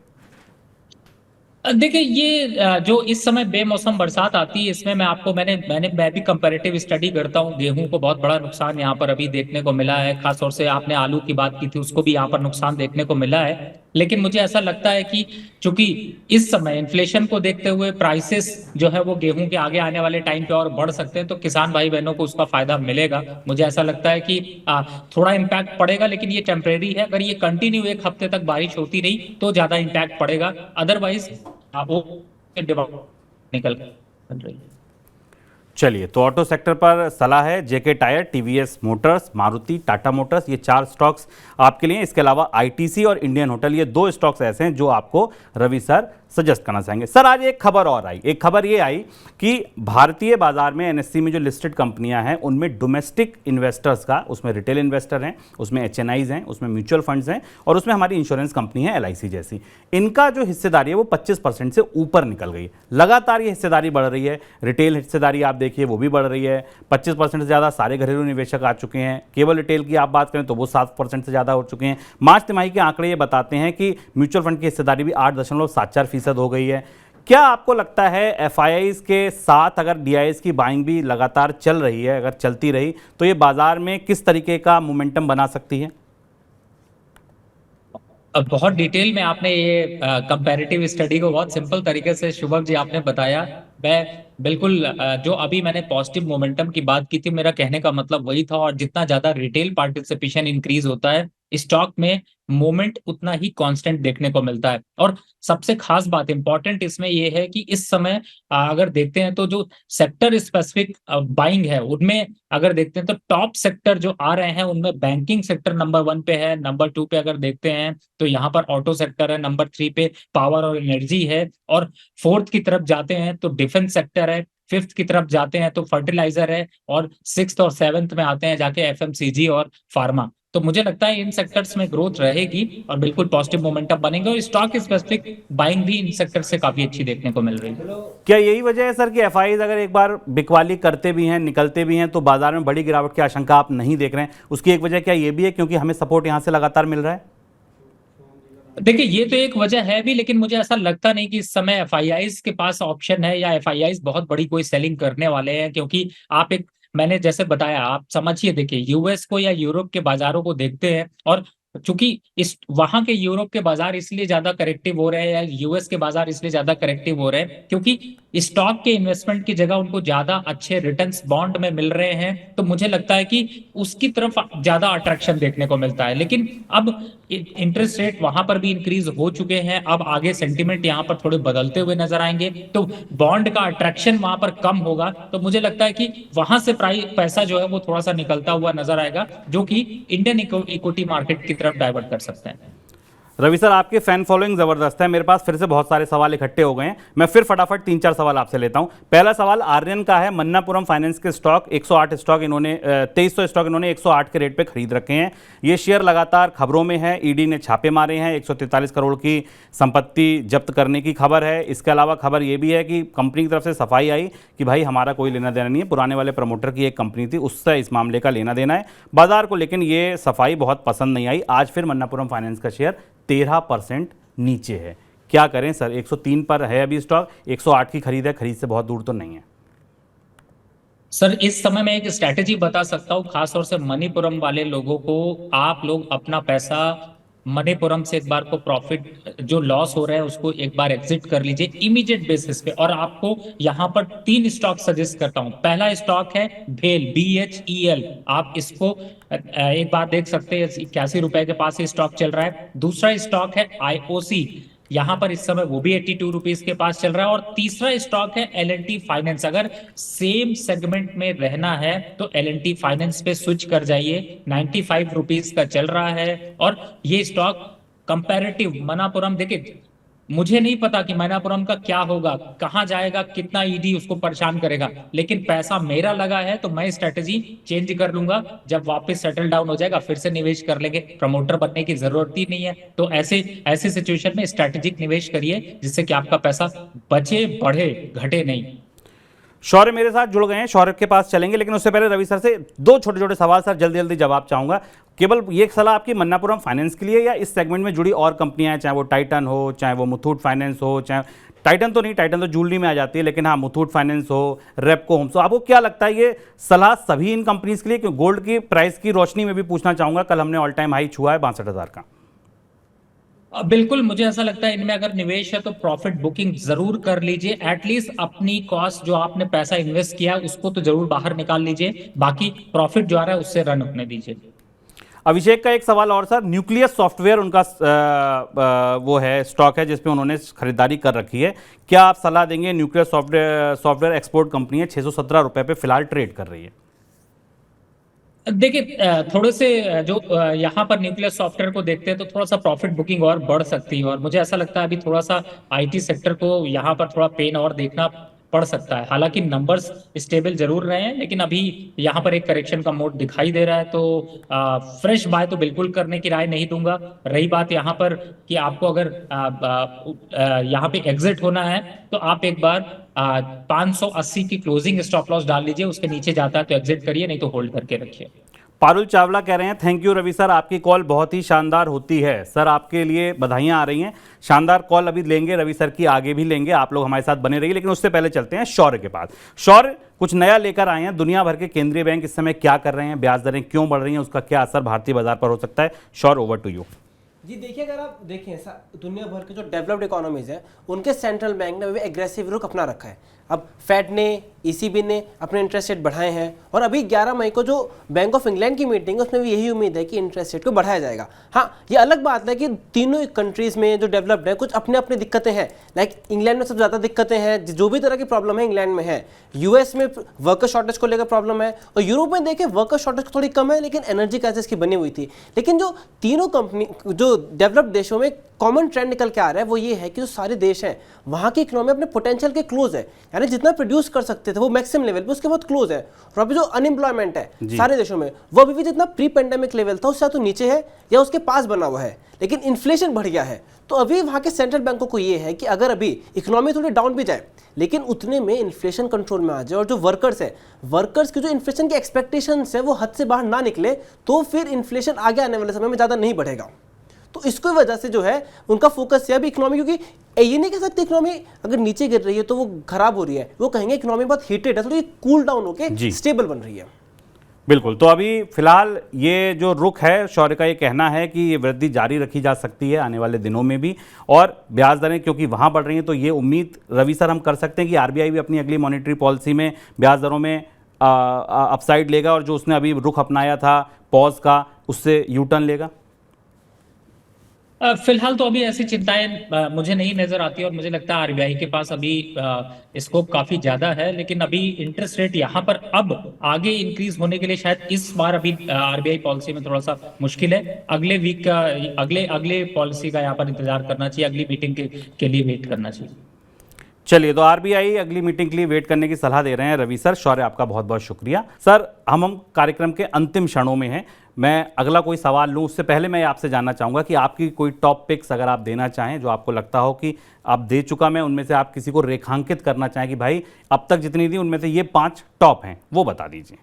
देखिए, ये जो इस समय बेमौसम बरसात आती है, इसमें मैं भी कंपैरेटिव स्टडी करता हूँ। गेहूं को बहुत बड़ा नुकसान यहाँ पर अभी देखने को मिला है, खासतौर से आपने आलू की बात की थी, उसको भी यहाँ पर नुकसान देखने को मिला है। लेकिन मुझे ऐसा लगता है कि चूंकि इस समय इन्फ्लेशन को देखते हुए प्राइसेस जो है वो गेहूं के आगे आने वाले टाइम पे और बढ़ सकते हैं, तो किसान भाई बहनों को उसका फायदा मिलेगा। मुझे ऐसा लगता है कि थोड़ा इम्पैक्ट पड़ेगा, लेकिन ये टेम्परेरी है। अगर ये कंटिन्यू 1 हफ्ते तक बारिश होती रही तो ज्यादा इम्पैक्ट पड़ेगा, अदरवाइज वो निकल रही है। चलिए, तो ऑटो सेक्टर पर सलाह है JK tyre, TVS motors, Maruti, Tata motors, ये 4 स्टॉक्स आपके लिए। इसके अलावा आईटीसी और इंडियन होटल, ये 2 स्टॉक्स ऐसे हैं जो आपको रवि सर सजेस्ट करना चाहेंगे। सर, आज एक खबर और आई। एक खबर ये आई कि भारतीय बाजार में एनएससी में जो लिस्टेड कंपनियां हैं उनमें डोमेस्टिक इन्वेस्टर्स का, उसमें रिटेल इन्वेस्टर हैं, उसमें एचएनआईज हैं, उसमें म्यूचुअल फंड्स हैं और उसमें हमारी इंश्योरेंस कंपनी है एलआईसी जैसी, इनका जो हिस्सेदारी है वो 25% से ऊपर निकल गई। लगातार ये हिस्सेदारी बढ़ रही है। रिटेल हिस्सेदारी आप देखिए वो भी बढ़ रही है। 25% से ज़्यादा सारे घरेलू निवेशक आ चुके हैं। केवल रिटेल की आप बात करें तो वो 7% से ज़्यादा हो चुके हैं। मार्च तिमाही के आंकड़े ये बताते हैं कि म्यूचुअल फंड की हिस्सेदारी भी 8.74% हो गई है। क्या आपको लगता है एफआईआईज के साथ अगर डीआईएस की बाइंग भी लगातार चल रही है, अगर चलती रही, तो ये बाजार में किस तरीके का मोमेंटम बना सकती है? अब बहुत डिटेल में आपने ये कंपैरेटिव स्टडी को बहुत सिंपल तरीके से शुभम जी आपने बताया। मैं बिल्कुल जो अभी मैंने पॉजिटिव मोमेंटम की बात की थी, मेरा कहने का मतलब वही था। और जितना ज्यादा रिटेल पार्टिसिपेशन इंक्रीज होता है स्टॉक में, मोमेंट उतना ही कांस्टेंट देखने को मिलता है। और सबसे खास बात इंपॉर्टेंट इसमें यह है कि इस समय अगर देखते हैं तो जो सेक्टर स्पेसिफिक बाइंग है उनमें अगर देखते हैं तो टॉप सेक्टर जो आ रहे हैं उनमें बैंकिंग सेक्टर नंबर 1 पे है, नंबर 2 पे अगर देखते हैं तो यहाँ पर ऑटो सेक्टर है, नंबर 3 पे पावर और एनर्जी है, और 4th की तरफ जाते हैं तो डिफेंस सेक्टर है, 5th की तरफ जाते हैं तो फर्टिलाइजर है, और 6th और 7th में आते हैं जाके एफएमसीजी और फार्मा। तो मुझे लगता है इन सेक्टर्स में ग्रोथ रहेगी और बिल्कुल पॉजिटिव मोमेंटम बनेंगे, और स्टॉक स्पेसिफिक बाइंग भी इन सेक्टर से काफी अच्छी देखने को मिल रही है। क्या यही वजह है सर कि एफआईआईज अगर एक बार बिकवाली करते भी हैं, निकलते भी हैं, तो बाजार में बड़ी गिरावट की आशंका आप नहीं देख रहे हैं? उसकी एक वजह क्या ये भी है क्योंकि हमें सपोर्ट यहाँ से लगातार मिल रहा है? देखिए ये तो एक वजह है भी, लेकिन मुझे ऐसा लगता नहीं कि इस समय एफआईआईज के पास ऑप्शन है या एफआईआईज बहुत बड़ी कोई सेलिंग करने वाले हैं, क्योंकि आप एक मैंने जैसे बताया, आप समझिए, देखिए यूएस को या यूरोप के बाजारों को देखते हैं, और चूंकि इस वहां के यूरोप के बाजार इसलिए ज्यादा करेक्टिव हो रहे हैं या यूएस के बाजार इसलिए ज्यादा करेक्टिव हो रहे हैं क्योंकि स्टॉक के इन्वेस्टमेंट की जगह उनको ज्यादा अच्छे रिटर्न्स बॉन्ड में मिल रहे हैं, तो मुझे लगता है कि उसकी तरफ ज्यादा अट्रैक्शन देखने को मिलता है। लेकिन अब इंटरेस्ट रेट वहां पर भी इंक्रीज हो चुके हैं, अब आगे सेंटिमेंट यहाँ पर थोड़े बदलते हुए नजर आएंगे, तो बॉन्ड का अट्रैक्शन वहां पर कम होगा, तो मुझे लगता है कि वहां से पैसा जो है वो थोड़ा सा निकलता हुआ नजर आएगा, जो कि इंडियन इक्विटी मार्केट की तरफ डाइवर्ट कर सकते हैं। रवि सर, आपकी फैन फॉलोइंग जबरदस्त है। मेरे पास फिर से बहुत सारे सवाल इकट्ठे हो गए हैं, मैं फिर फटाफट 3-4 सवाल आपसे लेता हूं। पहला सवाल आर्यन का है। मन्नापुरम फाइनेंस के स्टॉक 108 स्टॉक इन्होंने 2300 स्टॉक इन्होंने 108 के रेट पे खरीद रखे हैं। ये शेयर लगातार खबरों में है, ईडी ने छापे मारे हैं, 143 करोड़ की संपत्ति जब्त करने की खबर है। इसके अलावा खबर ये भी है कि कंपनी की तरफ से सफाई आई कि भाई हमारा कोई लेना देना नहीं है, पुराने वाले प्रमोटर की एक कंपनी थी, उससे इस मामले का लेना देना है बाजार को, लेकिन ये सफाई बहुत पसंद नहीं आई। आज फिर मन्नापुरम फाइनेंस का शेयर 13% नीचे है। क्या करें सर? 103 पर है अभी स्टॉक, 108 की खरीद है, खरीद से बहुत दूर तो नहीं है। सर इस समय मैं एक स्ट्रैटेजी बता सकता हूँ, खासतौर से मणिपुरम वाले लोगों को, आप लोग अपना पैसा मणिपुरम से एक बार को प्रॉफिट जो लॉस हो रहा है उसको एक बार एग्जिट कर लीजिए इमीडिएट बेसिस पे। और आपको यहाँ पर 3 स्टॉक सजेस्ट करता हूँ। पहला स्टॉक है भेल, BHEL, आप इसको एक बार देख सकते हैं, 81 रुपए के पास ये स्टॉक चल रहा है। दूसरा स्टॉक है IOC, यहाँ पर इस समय वो भी 82 रुपीज के पास चल रहा है। और तीसरा स्टॉक है L&T फाइनेंस। अगर सेम सेगमेंट में रहना है तो L&T फाइनेंस पे स्विच कर जाइए, 95 रुपीज का चल रहा है। और ये स्टॉक कंपैरेटिव मनापुरम, देखिए मुझे नहीं पता कि मनापुरम का क्या होगा, कहां जाएगा, कितना ईडी उसको परेशान करेगा, लेकिन पैसा मेरा लगा है तो मैं स्ट्रेटेजी चेंज कर लूंगा। जब वापस सेटल डाउन हो जाएगा फिर से निवेश कर लेंगे, प्रमोटर बनने की जरूरत ही नहीं है। तो ऐसे सिचुएशन में स्ट्रेटेजिक निवेश करिए जिससे कि आपका पैसा बचे, बढ़े, घटे नहीं। शौर्य मेरे साथ जुड़ गए हैं, शौर्य के पास चलेंगे, लेकिन उससे पहले रवि सर से 2 छोटे-छोटे सवाल सर जल्दी जल्दी जवाब चाहूंगा। केवल ये सलाह आपकी मन्नापुरम फाइनेंस के लिए या इस सेगमेंट में जुड़ी और कंपनियां हैं, चाहे वो टाइटन हो, चाहे वो मुथूट फाइनेंस हो, चाहे टाइटन तो नहीं, टाइटन तो ज्वेलरी में आ जाती है, लेकिन हाँ मुथूट फाइनेंस हो, रेपको होम्स हो, आपको क्या लगता है ये सलाह सभी इन कंपनीज के लिए? क्यों गोल्ड की प्राइस की रोशनी में भी पूछना चाहूंगा, कल हमने ऑल टाइम हाई छुआ है 62,000 का। बिल्कुल, मुझे ऐसा लगता है इनमें अगर निवेश है तो प्रॉफिट बुकिंग जरूर कर लीजिए। एटलीस्ट अपनी कॉस्ट जो आपने पैसा इन्वेस्ट किया उसको तो जरूर बाहर निकाल लीजिए, बाकी प्रॉफिट जो आ रहा है उससे रन होने दीजिए। अभिषेक का एक सवाल और सर, न्यूक्लियस सॉफ्टवेयर उनका वो है, स्टॉक है जिसपे उन्होंने खरीदारी कर रखी है, क्या आप सलाह देंगे? न्यूक्लियस सॉफ्टवेयर एक्सपोर्ट कंपनी है, 617 रुपए पे फिलहाल ट्रेड कर रही है। देखिए थोड़े से जो यहाँ पर न्यूक्लियस सॉफ्टवेयर को देखते हैं तो थोड़ा सा प्रॉफिट बुकिंग और बढ़ सकती है, और मुझे ऐसा लगता है अभी थोड़ा सा IT सेक्टर को यहाँ पर थोड़ा पेन और देखना पड़ सकता है। हालांकि नंबर्स स्टेबल जरूर रहे हैं, लेकिन अभी यहाँ पर एक करेक्शन का मोड दिखाई दे रहा है, तो फ्रेश बाय तो बिल्कुल करने की राय नहीं दूंगा। रही बात यहाँ पर कि आपको अगर यहाँ पे एग्जिट होना है तो आप एक बार 580 की क्लोजिंग स्टॉप लॉस डाल लीजिए, उसके नीचे जाता है तो एग्जिट करिए, नहीं तो होल्ड करके रखिए। पारुल चावला कह रहे हैं, थैंक यू रवि सर, आपकी कॉल बहुत ही शानदार होती है। सर आपके लिए बधाइयां आ रही हैं, शानदार कॉल अभी लेंगे रवि सर की, आगे भी लेंगे, आप लोग हमारे साथ बने रहिए। लेकिन उससे पहले चलते हैं शौर्य के पास। शौर्य, कुछ नया लेकर आए हैं, दुनिया भर के केंद्रीय बैंक इस समय क्या कर रहे हैं, ब्याज दरें क्यों बढ़ रही हैं, उसका क्या असर भारतीय बाजार पर हो सकता है? शौर्य, ओवर टू यू। जी देखिए, अगर आप देखें दुनिया भर के जो डेवलप्ड इकोनॉमीज हैं उनके सेंट्रल बैंक ने अभी एग्रेसिव रुख अपना रखा है। अब फेड ने, ECB ने अपने इंटरेस्ट रेट बढ़ाए हैं, और अभी 11 मई को जो बैंक ऑफ इंग्लैंड की मीटिंग है उसमें भी यही उम्मीद है कि इंटरेस्ट रेट को बढ़ाया जाएगा। हाँ, ये अलग बात है कि तीनों कंट्रीज में जो डेवलप्ड है कुछ अपने अपनी दिक्कतें हैं। लाइक इंग्लैंड में सबसे ज़्यादा दिक्कतें हैं, जो भी तरह की प्रॉब्लम है इंग्लैंड में है। US में वर्कर शॉर्टेज को लेकर प्रॉब्लम है, और यूरोप में देखें वर्कर शॉर्टेज थोड़ी कम है, लेकिन एनर्जी क्राइसिस की बनी हुई थी। लेकिन जो तीनों कंपनी जो डेवलप्ड देशों में कॉमन ट्रेंड निकल के आ रहा है वो ये है कि जो सारे देश हैं वहाँ की इकोनॉमी अपने पोटेंशियल के क्लोज है, यानी जितना प्रोड्यूस कर सकते थे वो मैक्सिमम लेवल पे उसके बहुत क्लोज है। और अभी जो अनएम्प्लॉयमेंट है सारे देशों में वो अभी भी जितना प्री पेंडेमिक लेवल था उससे तो नीचे है या उसके पास बना हुआ है, लेकिन इन्फ्लेशन बढ़ गया है। तो अभी वहाँ के सेंट्रल बैंकों को ये है कि अगर अभी इकोनॉमी थोड़ी डाउन भी जाए लेकिन उतने में इन्फ्लेशन कंट्रोल में आ जाए, और जो वर्कर्स की जो इन्फ्लेशन की एक्सपेक्टेशंस है वो हद से बाहर ना निकले, तो फिर इन्फ्लेशन आगे आने वाले समय में ज़्यादा नहीं बढ़ेगा। तो इसकी वजह से जो है उनका फोकस है अभी इकोनॉमी, क्योंकि ये नहीं कह सकते इकोनॉमी अगर नीचे गिर रही है तो वो खराब हो रही है, वो कहेंगे इकोनॉमी बहुत हीटेड है, थोड़ी कूल डाउन होकर स्टेबल बन रही है। बिल्कुल। तो अभी फिलहाल ये जो रुख है, शौर्य का ये कहना है कि ये वृद्धि जारी रखी जा सकती है आने वाले दिनों में भी, और ब्याज दरें क्योंकि वहाँ बढ़ रही हैं, तो ये उम्मीद रवि सर हम कर सकते हैं कि आरबीआई भी अपनी अगली मॉनेटरी पॉलिसी में ब्याज दरों में अपसाइड लेगा, और जो उसने अभी रुख अपनाया था पॉज का, उससे यू टर्न लेगा। फिलहाल तो अभी ऐसी चिंताएं मुझे नहीं नजर आती, और मुझे लगता है आरबीआई के पास अभी स्कोप काफी ज्यादा है, लेकिन अभी इंटरेस्ट रेट यहाँ पर अब आगे इंक्रीज होने के लिए शायद इस बार अभी आरबीआई पॉलिसी में थोड़ा सा मुश्किल है। अगले वीक का अगले पॉलिसी का यहाँ पर इंतजार करना चाहिए, अगली मीटिंग के लिए वेट करना चाहिए। चलिए, तो आरबीआई अगली मीटिंग के लिए वेट करने की सलाह दे रहे हैं रवि सर। शौर्य, आपका बहुत बहुत शुक्रिया। सर, हम कार्यक्रम के अंतिम क्षणों में हैं, मैं अगला कोई सवाल लूं उससे पहले मैं आपसे जानना चाहूंगा कि आपकी कोई टॉप पिक्स अगर आप देना चाहें, जो आपको लगता हो कि आप दे चुका मैं, उनमें से आप किसी को रेखांकित करना चाहें कि भाई अब तक जितनी दी उनमें से ये 5 टॉप हैं, वो बता दीजिए।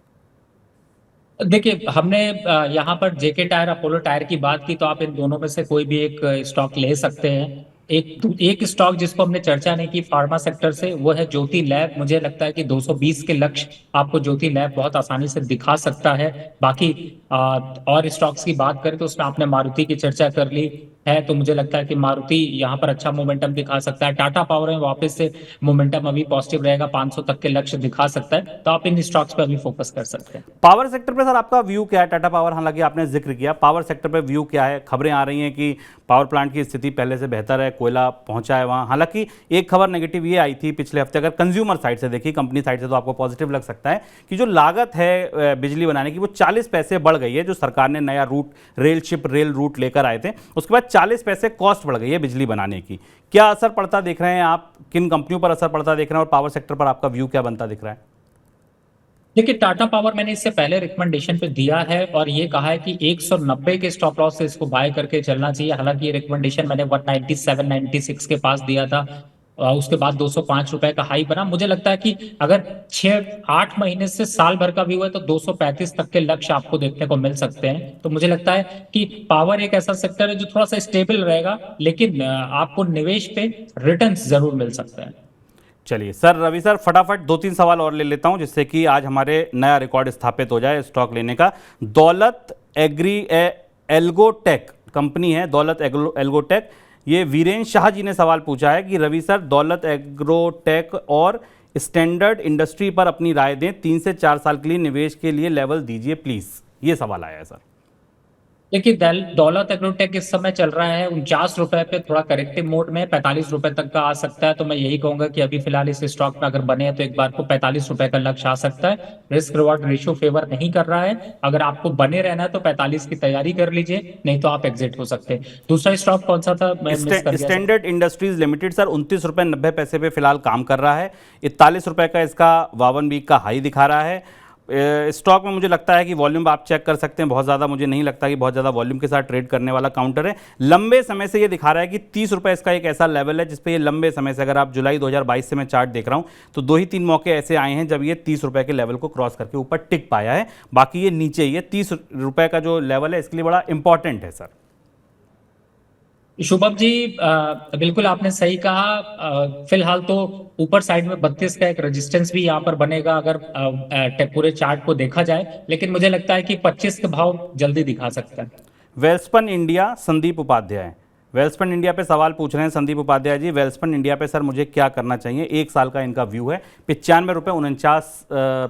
देखिए, हमने यहाँ पर जेके टायर, अपोलो टायर की बात की, तो आप इन दोनों में से कोई भी एक स्टॉक ले सकते हैं। एक स्टॉक जिसको हमने चर्चा नहीं की फार्मा सेक्टर से, वो है ज्योति लैब। मुझे लगता है कि 220 के लक्ष्य आपको ज्योति लैब बहुत आसानी से दिखा सकता है। बाकी और स्टॉक्स की बात करें तो उसमें आपने मारुति की चर्चा कर ली है, तो मुझे लगता है कि मारुति यहाँ पर अच्छा मोमेंटम दिखा सकता है। टाटा पावर में वापस से मोमेंटम अभी पॉजिटिव रहेगा, 500 तक के लक्ष्य दिखा सकता है, तो आप इन स्टॉक्स पे अभी फोकस कर सकते हैं। पावर सेक्टर पे सर आपका व्यू क्या है? टाटा पावर हालांकि आपने जिक्र किया, पावर सेक्टर पे व्यू क्या है? खबरें आ रही हैं कि पावर प्लांट की स्थिति पहले से बेहतर है, कोयला पहुंचा है वहां। हालांकि एक खबर नेगेटिव ये आई थी पिछले हफ्ते, अगर कंज्यूमर साइड से देखी, कंपनी साइड से तो आपको पॉजिटिव लग सकता है कि जो लागत है बिजली बनाने की वो 40 पैसे बढ़ गई है। जो सरकार ने नया रेल रूट लेकर आए थे, उसके बाद 40 पैसे कॉस्ट बढ़ गई है बिजली बनाने की। क्या असर पड़ता देख रहे हैं आप? किन कंपनियों पर असर पड़ता देख रहे हैं, और पावर सेक्टर पर आपका व्यू क्या बनता दिख रहा है? देखिए, टाटा पावर मैंने इससे पहले रिकमेंडेशन पे दिया है और ये कहा है कि 190 के स्टॉप लॉस से इसको बाय करके चलना चाहिए। हालांकि ये रिकमेंडेशन मैंने 197-96 के पास दिया था, उसके बाद 205 रुपए का हाई बना। मुझे लगता है कि अगर 6-8 महीने से साल भर का व्यू है तो 235 तक के लक्ष्य आपको देखने को मिल सकते हैं। तो मुझे लगता है कि पावर एक ऐसा सेक्टर है जो थोड़ा सा स्टेबल रहेगा, लेकिन आपको निवेश पे रिटर्न्स जरूर मिल सकता है। चलिए सर, रवि सर, फटाफट 2-3 सवाल और ले लेता हूं जिससे कि आज हमारे नया रिकॉर्ड स्थापित हो जाए स्टॉक लेने का। दौलत एल्गोटेक कंपनी है, दौलत एल्गोटेक। ये वीरेंद्र शाह जी ने सवाल पूछा है कि रवि सर, दौलत एग्रोटेक और स्टैंडर्ड इंडस्ट्री पर अपनी राय दें, 3 से 4 साल के लिए निवेश के लिए लेवल दीजिए प्लीज। ये सवाल आया है सर। देखिए, दौलत एग्रोटेक इस समय चल रहा है 49 रुपए पे, थोड़ा करेक्टिव मोड में 45 रुपए तक का आ सकता है। तो मैं यही कहूंगा कि अभी फिलहाल इस स्टॉक में अगर बने हैं तो एक बार को 45 रुपए का लक्ष्य आ सकता है। रिस्क रिवॉर्ड रेशियो फेवर नहीं कर रहा है, अगर आपको बने रहना है तो 45 की तैयारी कर लीजिए, नहीं तो आप एग्जिट हो सकते हैं। दूसरा स्टॉक कौन सा था? मैं मिस कर गया। स्टैंडर्ड इंडस्ट्रीज लिमिटेड सर 29 रुपए 90 पैसे पे फिलहाल काम कर रहा है। 41 रुपए का इसका 52 वीक का हाई दिखा रहा है। स्टॉक में मुझे लगता है कि वॉल्यूम आप चेक कर सकते हैं, बहुत ज़्यादा मुझे नहीं लगता कि बहुत ज़्यादा वॉल्यूम के साथ ट्रेड करने वाला काउंटर है। लंबे समय से ये दिखा रहा है कि 30 रुपए इसका एक ऐसा लेवल है जिस पे ये लंबे समय से, अगर आप जुलाई 2022 से मैं चार्ट देख रहा हूँ तो 2 ही 3 मौके ऐसे आए हैं जब ये 30 रुपए के लेवल को क्रॉस करके ऊपर टिक पाया है। बाकी ये नीचे ही है। 30 रुपए का जो लेवल है इसके लिए बड़ा इंपॉर्टेंट है सर। शुभम जी, बिल्कुल आपने सही कहा। फिलहाल तो ऊपर साइड में 32 का एक रेजिस्टेंस भी यहाँ पर बनेगा अगर पूरे चार्ट को देखा जाए, लेकिन मुझे लगता है कि 25 का भाव जल्दी दिखा सकता है। वेल्सपन इंडिया, संदीप उपाध्याय। वेल्सपन इंडिया पे सवाल पूछ रहे हैं संदीप उपाध्याय जी। वेल्सपन इंडिया पे सर मुझे क्या करना चाहिए? 1 साल का इनका व्यू है। 95 रुपये 49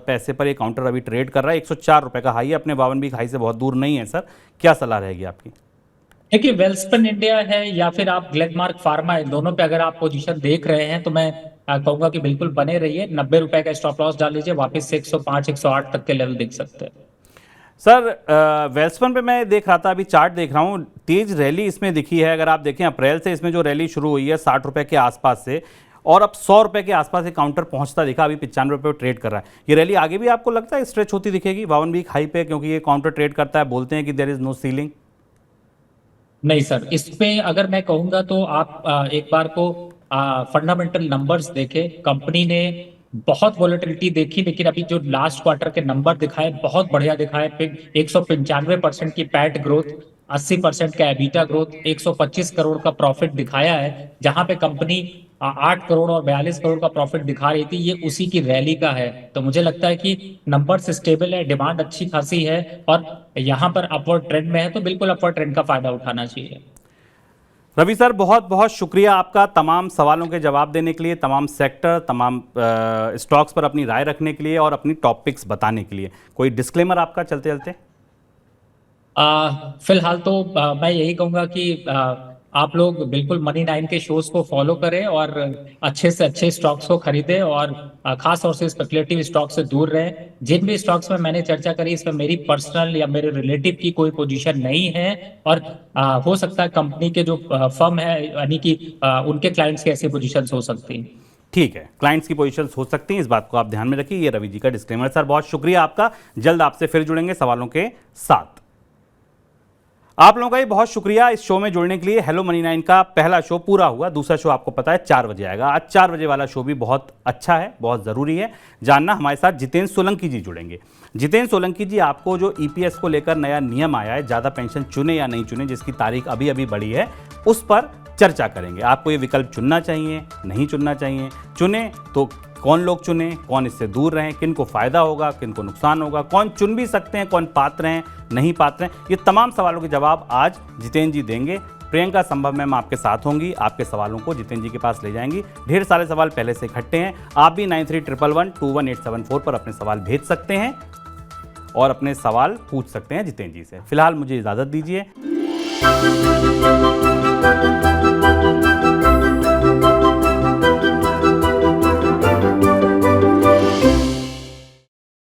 पैसे पर ये काउंटर अभी ट्रेड कर रहा है। 104 रुपये का हाई है, अपने 52 वीक हाई से बहुत दूर नहीं है सर। क्या सलाह रहेगी आपकी? देखिए, वेल्सपन इंडिया है या फिर आप ग्लेनमार्क फार्मा है, दोनों पे अगर आप पोजीशन देख रहे हैं तो मैं कहूंगा कि बिल्कुल बने रहिए। 90 रुपए का स्टॉप लॉस डाल लीजिए, वापस से 105-108 तक के लेवल दिख सकते हैं। सर, वेल्सपन पे मैं देख रहा था, अभी चार्ट देख रहा हूँ, तेज रैली इसमें दिखी है। अगर आप देखें अप्रैल से इसमें जो रैली शुरू हुई है 60 रुपए के आसपास से, और अब 100 रुपए के आसपास ये काउंटर पहुंचता दिखा, अभी 95 रुपए पर ट्रेड कर रहा है। ये रैली आगे भी आपको लगता है स्ट्रेच होती दिखेगी 52 वीक हाई पे, क्योंकि ये काउंटर ट्रेड करता है, बोलते हैं कि देयर इज नो सीलिंग? नहीं सर, इस पे अगर मैं कहूंगा तो आप एक बार को फंडामेंटल नंबर्स देखें। कंपनी ने बहुत वॉलेटिलिटी देखी, लेकिन अभी जो लास्ट क्वार्टर के नंबर दिखाए बहुत बढ़िया दिखाए। 195% की पैट ग्रोथ, 80% का एबिटा ग्रोथ, 125 करोड़ का प्रॉफिट दिखाया है, जहां पे कंपनी 8 करोड़ और 42 करोड़ का प्रॉफिट दिखा रही थी, ये उसी की रैली का है। तो मुझे लगता है कि नंबर्स स्टेबल है, डिमांड अच्छी खासी है और यहाँ पर अपवर्ड ट्रेंड में है, तो बिल्कुल अपवर्ड ट्रेंड का फायदा उठाना चाहिए। रवि सर, बहुत बहुत शुक्रिया आपका तमाम सवालों के जवाब देने के लिए, तमाम सेक्टर, तमाम स्टॉक्स पर अपनी राय रखने के लिए और अपनी टॉपिक्स बताने के लिए। कोई डिस्क्लेमर आपका चलते चलते? फिलहाल तो मैं यही कहूंगा कि आप लोग बिल्कुल मनी 9 के शोज को फॉलो करें और अच्छे से अच्छे स्टॉक्स को खरीदें और खास तौर से स्पेकुलेटिव स्टॉक से दूर रहें। जिन भी स्टॉक्स में मैंने चर्चा करी, इसमें मेरी पर्सनल या मेरे रिलेटिव की कोई पोजीशन नहीं है और हो सकता है कंपनी के जो फर्म है यानी कि उनके क्लाइंट्स की ऐसी पोजीशंस हो सकती हैं। ठीक है, क्लाइंट्स की पोजीशंस हो सकती हैं, इस बात को आप ध्यान में रखिए। ये रवि जी का डिस्क्लेमर। सर बहुत शुक्रिया आपका, जल्द आपसे फिर जुड़ेंगे सवालों के साथ। आप लोगों का भी बहुत शुक्रिया इस शो में जुड़ने के लिए। हेलो मनी 9 का पहला शो पूरा हुआ, दूसरा शो आपको पता है 4 बजे आएगा। आज 4 बजे वाला शो भी बहुत अच्छा है, बहुत ज़रूरी है जानना। हमारे साथ जितेंद्र सोलंकी जी जुड़ेंगे। जितेंद्र सोलंकी जी, आपको जो ईपीएस को लेकर नया नियम आया है, ज़्यादा पेंशन चुने या नहीं चुने, जिसकी तारीख अभी अभी बढ़ी है, उस पर चर्चा करेंगे। आपको ये विकल्प चुनना चाहिए, नहीं चुनना चाहिए, चुने तो कौन लोग चुने, कौन इससे दूर रहें, किन को फायदा होगा, किन को नुकसान होगा, कौन चुन भी सकते हैं, कौन पात्र हैं, नहीं पात्र हैं, ये तमाम सवालों के जवाब आज जितेंद्र जी देंगे। प्रियंका संभव मैम आपके साथ होंगी, आपके सवालों को जितेंद्र जी के पास ले जाएंगी। ढेर सारे सवाल पहले से इकट्ठे हैं, आप भी 9311211874 पर अपने सवाल भेज सकते हैं और अपने सवाल पूछ सकते हैं जितेंद्र जी से। फिलहाल मुझे इजाज़त दीजिए।